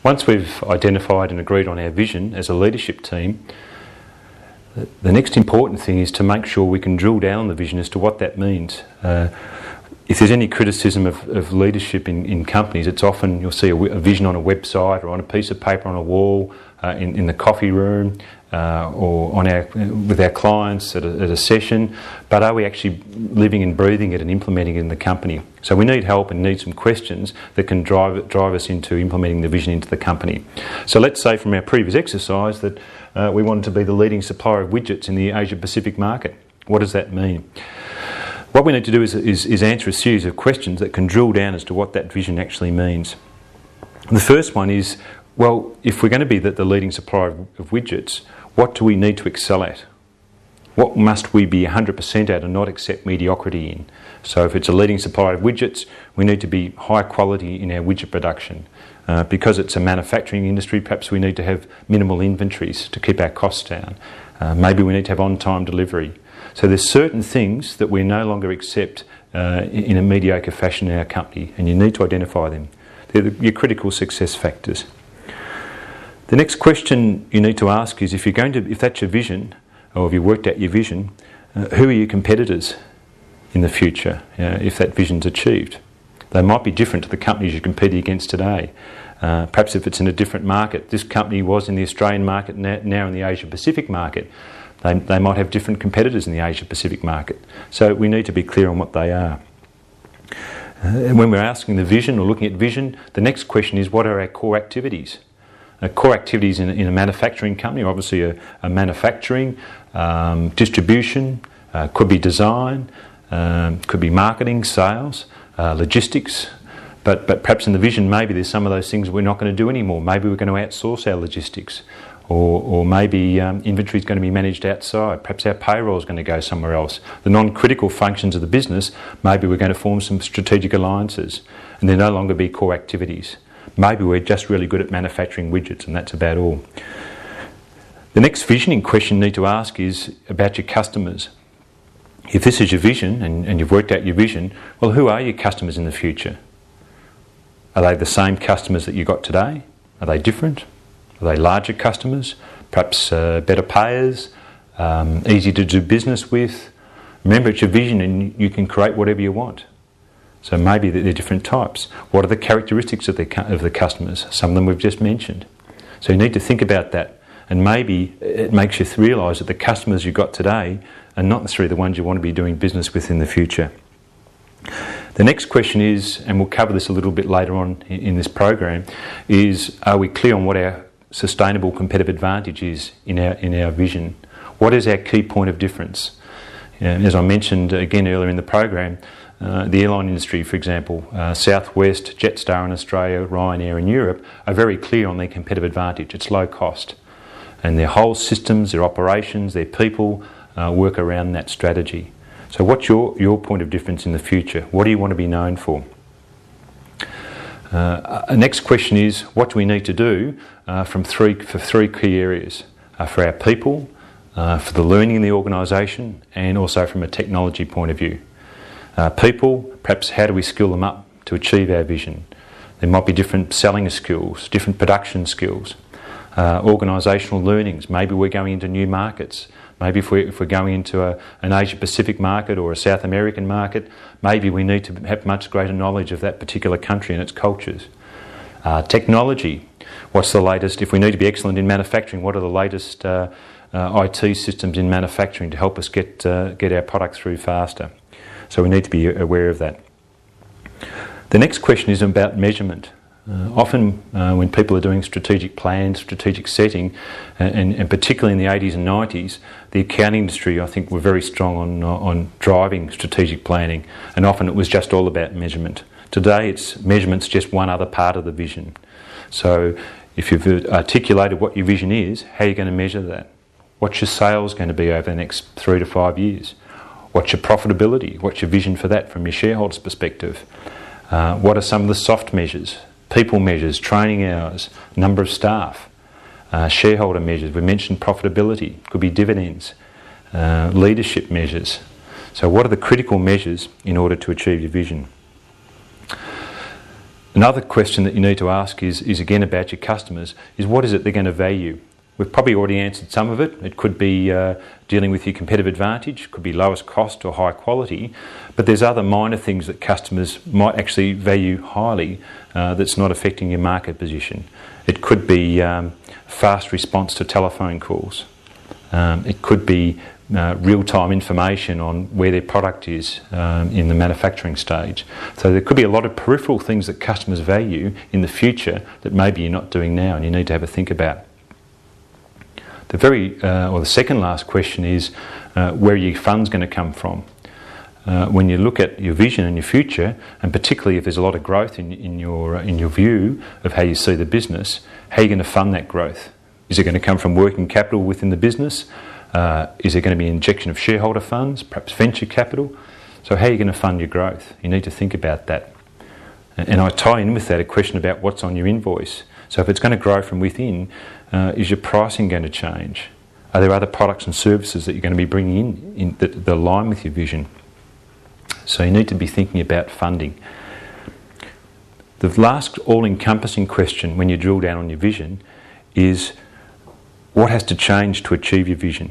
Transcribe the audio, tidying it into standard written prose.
Once we've identified and agreed on our vision as a leadership team, the next important thing is to make sure we can drill down on the vision as to what that means. If there's any criticism of leadership in companies, it's often you'll see a vision on a website or on a piece of paper on a wall, in the coffee room, or with our clients at a session, but are we actually living and breathing it and implementing it in the company? So we need help and need some questions that can drive us into implementing the vision into the company. So let's say from our previous exercise that we wanted to be the leading supplier of widgets in the Asia Pacific market. What does that mean? What we need to do is answer a series of questions that can drill down as to what that vision actually means. The first one is, well, if we're going to be the leading supplier of widgets, what do we need to excel at? What must we be 100% at and not accept mediocrity in? So if it's a leading supplier of widgets, we need to be high quality in our widget production. Because it's a manufacturing industry, perhaps we need to have minimal inventories to keep our costs down. Maybe we need to have on-time delivery. So there's certain things that we no longer accept in a mediocre fashion in our company, and you need to identify them. They're your critical success factors. The next question you need to ask is, if that's your vision, or if you've worked out your vision, who are your competitors in the future if that vision's achieved? They might be different to the companies you're competing against today. Perhaps if it's in a different market, this company was in the Australian market, now in the Asia Pacific market. They might have different competitors in the Asia Pacific market. So we need to be clear on what they are. And when we're asking the vision or looking at vision, the next question is, what are our core activities? Core activities in a manufacturing company are obviously a manufacturing, distribution, could be design, could be marketing, sales, logistics. But perhaps in the vision, maybe there's some of those things we're not going to do anymore. Maybe we're going to outsource our logistics. Or maybe inventory is going to be managed outside. Perhaps our payroll is going to go somewhere else. The non-critical functions of the business, maybe we're going to form some strategic alliances and they'll no longer be core activities. Maybe we're just really good at manufacturing widgets and that's about all. The next visioning question you need to ask is about your customers. If this is your vision and you've worked out your vision, well, who are your customers in the future? Are they the same customers that you got today? Are they different? Are they larger customers, perhaps better payers, easy to do business with? Remember, it's your vision and you can create whatever you want. So maybe they're different types. What are the characteristics of the customers? Some of them we've just mentioned. So you need to think about that, and maybe it makes you realise that the customers you've got today are not necessarily the ones you want to be doing business with in the future. The next question is, and we'll cover this a little bit later on in this program, is are we clear on what our sustainable competitive advantage is in our vision? What is our key point of difference? As I mentioned again earlier in the program, the airline industry, for example, Southwest, Jetstar in Australia, Ryanair in Europe, are very clear on their competitive advantage. It's low cost. And their whole systems, their operations, their people work around that strategy. So what's your point of difference in the future? What do you want to be known for? Next question is, what do we need to do for three key areas? For our people, for the learning in the organisation, and also from a technology point of view. People, perhaps how do we skill them up to achieve our vision? There might be different selling skills, different production skills, organisational learnings. Maybe we're going into new markets. Maybe if we're going into an Asia Pacific market or a South American market, maybe we need to have much greater knowledge of that particular country and its cultures. Technology, what's the latest? If we need to be excellent in manufacturing, what are the latest IT systems in manufacturing to help us get our product through faster? So we need to be aware of that. The next question is about measurement. Often when people are doing strategic plans, strategic setting, and particularly in the 80s and 90s, the accounting industry, I think, were very strong on driving strategic planning, and often it was just all about measurement. Today, measurement's just one other part of the vision. So if you've articulated what your vision is, how are you going to measure that? What's your sales going to be over the next 3 to 5 years? What's your profitability? What's your vision for that from your shareholders' perspective? What are some of the soft measures? People measures, training hours, number of staff, shareholder measures. We mentioned profitability, could be dividends, leadership measures. So what are the critical measures in order to achieve your vision? Another question that you need to ask is again about your customers, is what is it they're going to value? We've probably already answered some of it. It could be dealing with your competitive advantage, could be lowest cost or high quality, but there's other minor things that customers might actually value highly that's not affecting your market position. It could be fast response to telephone calls. It could be real-time information on where their product is in the manufacturing stage. So there could be a lot of peripheral things that customers value in the future that maybe you're not doing now and you need to have a think about. The second last question is where are your funds going to come from? When you look at your vision and your future, and particularly if there's a lot of growth in your view of how you see the business, how are you going to fund that growth? Is it going to come from working capital within the business? Is there going to be an injection of shareholder funds, perhaps venture capital? So how are you going to fund your growth? You need to think about that. And I tie in with that a question about what's on your invoice. So if it's going to grow from within, is your pricing going to change? Are there other products and services that you're going to be bringing in that align with your vision? So you need to be thinking about funding. The last all-encompassing question when you drill down on your vision is what has to change to achieve your vision?